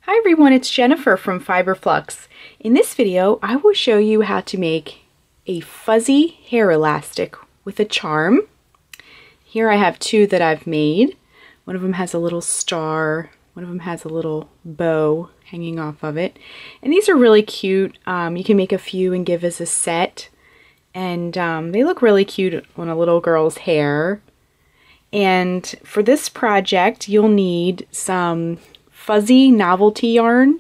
Hi everyone, it's Jennifer from Fiberflux. In this video, I will show you how to make a fuzzy hair elastic with a charm. Here I have two that I've made. One of them has a little star, one of them has a little bow hanging off of it. And these are really cute. You can make a few and give as a set. And they look really cute on a little girl's hair. And for this project, you'll need some fuzzy novelty yarn.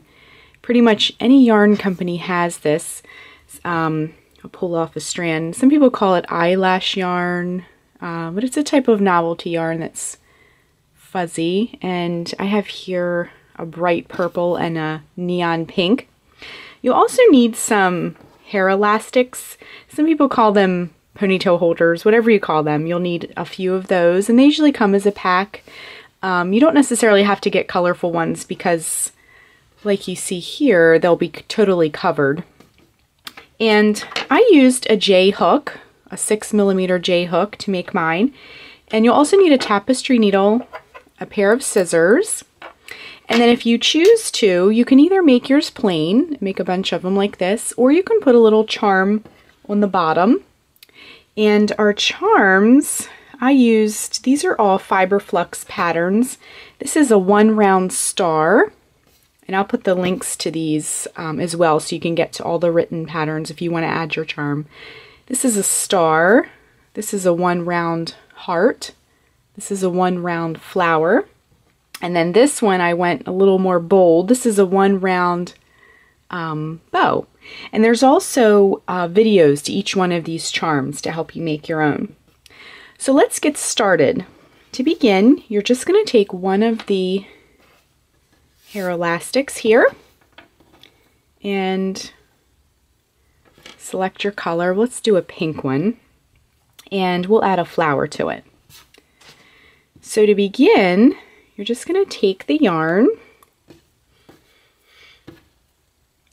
Pretty much any yarn company has this. I'll pull off a strand. Some people call it eyelash yarn, but it's a type of novelty yarn that's fuzzy. And I have here a bright purple and a neon pink. You'll also need some hair elastics. Some people call them ponytail holders, whatever you call them. You'll need a few of those, and they usually come as a pack. You don't necessarily have to get colorful ones because, like you see here, they'll be totally covered. And I used a J hook, a 6mm J hook to make mine. And you'll also need a tapestry needle, a pair of scissors, and then if you choose to, you can either make yours plain, make a bunch of them like this, or you can put a little charm on the bottom. And our charms, I used, these are all Fiberflux patterns. This is a 1 round star, and I'll put the links to these as well so you can get to all the written patterns if you want to add your charm. This is a star, this is a 1 round heart, this is a 1 round flower, and then this one I went a little more bold. This is a 1 round bow. And there's also videos to each one of these charms to help you make your own. So let's get started. To begin, you're just going to take one of the hair elastics here and select your color. Let's do a pink one, and we'll add a flower to it. So to begin, you're just going to take the yarn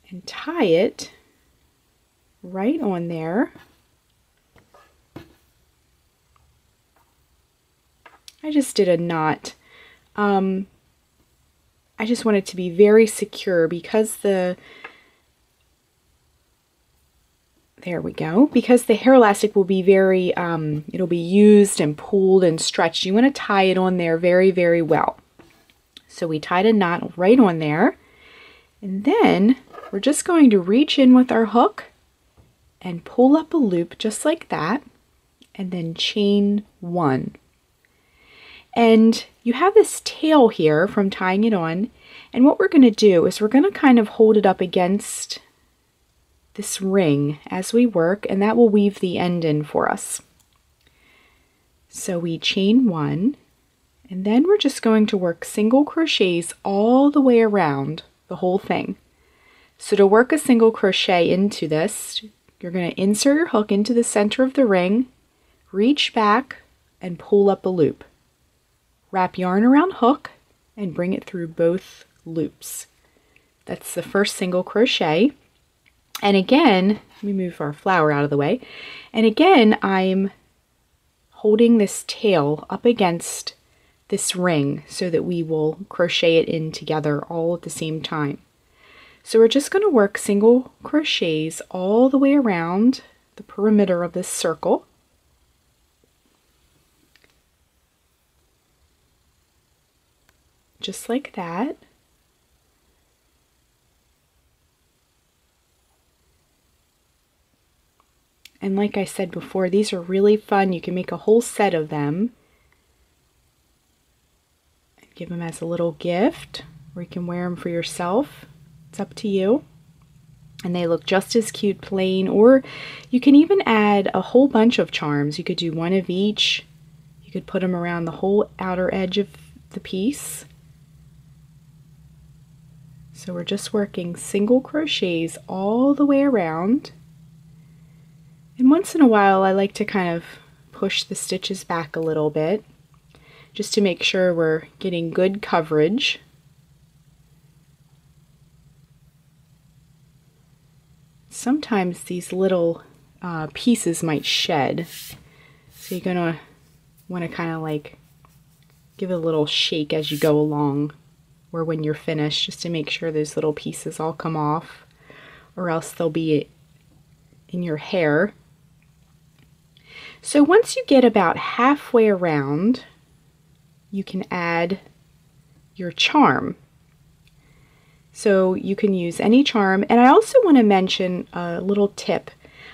and tie it right on there. I just did a knot. I just want it to be very secure because there we go. Because the hair elastic will be very, it'll be used and pulled and stretched. You want to tie it on there very, very well. So we tied a knot right on there. And then we're just going to reach in with our hook and pull up a loop just like that. And then chain 1. And you have this tail here from tying it on, and what we're going to do is we're going to kind of hold it up against this ring as we work, and that will weave the end in for us. So we chain 1, and then we're just going to work single crochets all the way around the whole thing. So to work a single crochet into this, you're going to insert your hook into the center of the ring, reach back, and pull up a loop. Wrap yarn around hook and bring it through both loops. That's the first single crochet. And again, let me move our flower out of the way. And again, I'm holding this tail up against this ring so that we will crochet it in together all at the same time. So we're just going to work single crochets all the way around the perimeter of this circle. Just like that. And like I said before, these are really fun. You can make a whole set of them. Give them as a little gift, or you can wear them for yourself. It's up to you. And they look just as cute plain, or you can even add a whole bunch of charms. You could do one of each. You could put them around the whole outer edge of the piece. So we're just working single crochets all the way around. And once in a while I like to kind of push the stitches back a little bit just to make sure we're getting good coverage. Sometimes these little pieces might shed, so you're going to want to kind of like give it a little shake as you go along or when you're finished, just to make sure those little pieces all come off, or else they'll be in your hair. So once you get about halfway around, you can add your charm. So you can use any charm. And I also want to mention a little tip.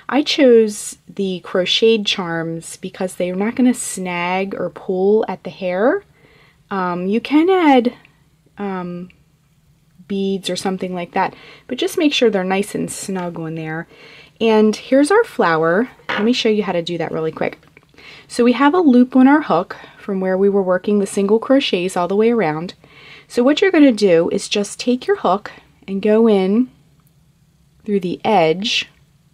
I chose the crocheted charms because they're not going to snag or pull at the hair. You can add beads or something like that, but just make sure they're nice and snug when they're. And here's our flower. Let me show you how to do that really quick. So we have a loop on our hook from where we were working the single crochets all the way around. So what you're going to do is just take your hook and go in through the edge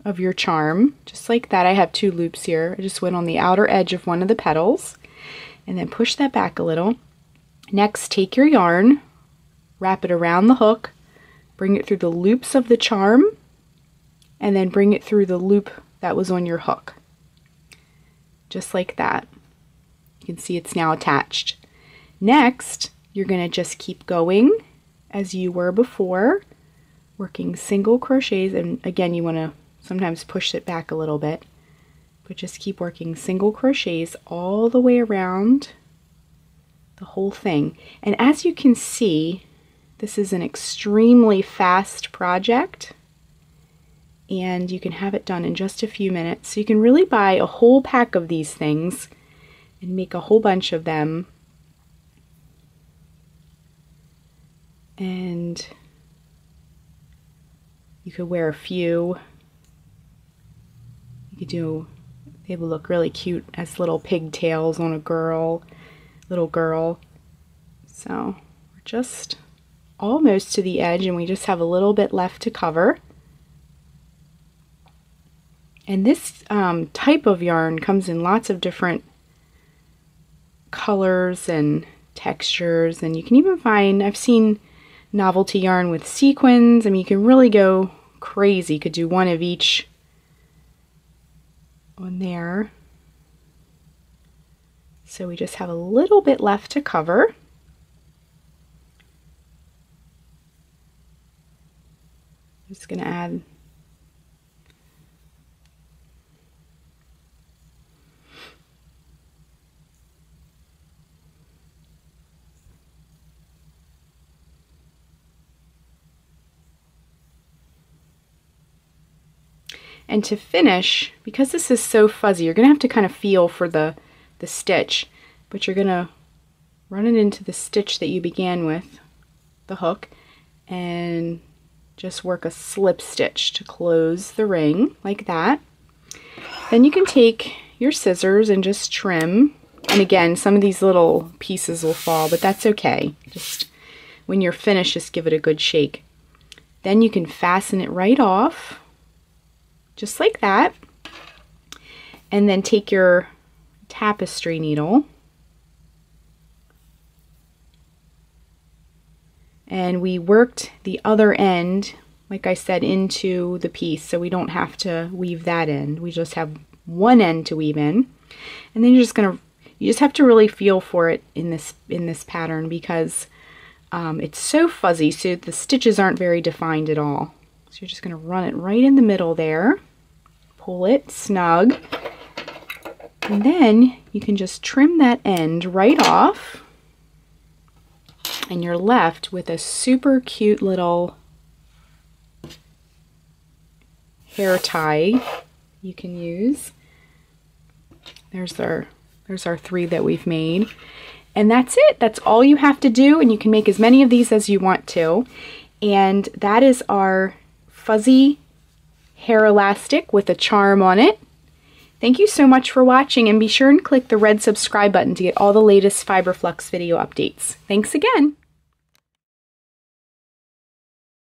of your charm, just like that. I have 2 loops here. I just went on the outer edge of one of the petals and then push that back a little. Next, take your yarn, wrap it around the hook, bring it through the loops of the charm, and then bring it through the loop that was on your hook. Just like that. You can see it's now attached. Next, you're going to just keep going as you were before, working single crochets, and again you want to sometimes push it back a little bit, but just keep working single crochets all the way around the whole thing. And as you can see, this is an extremely fast project, and you can have it done in just a few minutes. So you can really buy a whole pack of these things and make a whole bunch of them. And you could wear a few. You could do, they would look really cute as little pigtails on a little girl. So we're just almost to the edge and we just have a little bit left to cover. And this type of yarn comes in lots of different colors and textures, and you can even find, I've seen novelty yarn with sequins. I mean, you can really go crazy. You could do one of each on there. So we just have a little bit left to cover. I'm just going to add and to finish, because this is so fuzzy, you're going to have to kind of feel for the stitch, but you're going to run it into the stitch that you began with, the hook, and just work a slip stitch to close the ring, like that. Then you can take your scissors and just trim, and again, some of these little pieces will fall, but that's okay. Just when you're finished, just give it a good shake. Then you can fasten it right off, just like that, and then take your tapestry needle, and we worked the other end, like I said, into the piece, so we don't have to weave that in. We just have one end to weave in, and then you just have to really feel for it in this pattern, because it's so fuzzy, so the stitches aren't very defined at all. So you're just going to run it right in the middle there, pull it snug, and then you can just trim that end right off, and you're left with a super cute little hair tie you can use. There's our 3 that we've made. And that's it. That's all you have to do, and you can make as many of these as you want to. And that is our fuzzy hair elastic with a charm on it. Thank you so much for watching, and be sure and click the red subscribe button to get all the latest Fiber Flux video updates. Thanks again.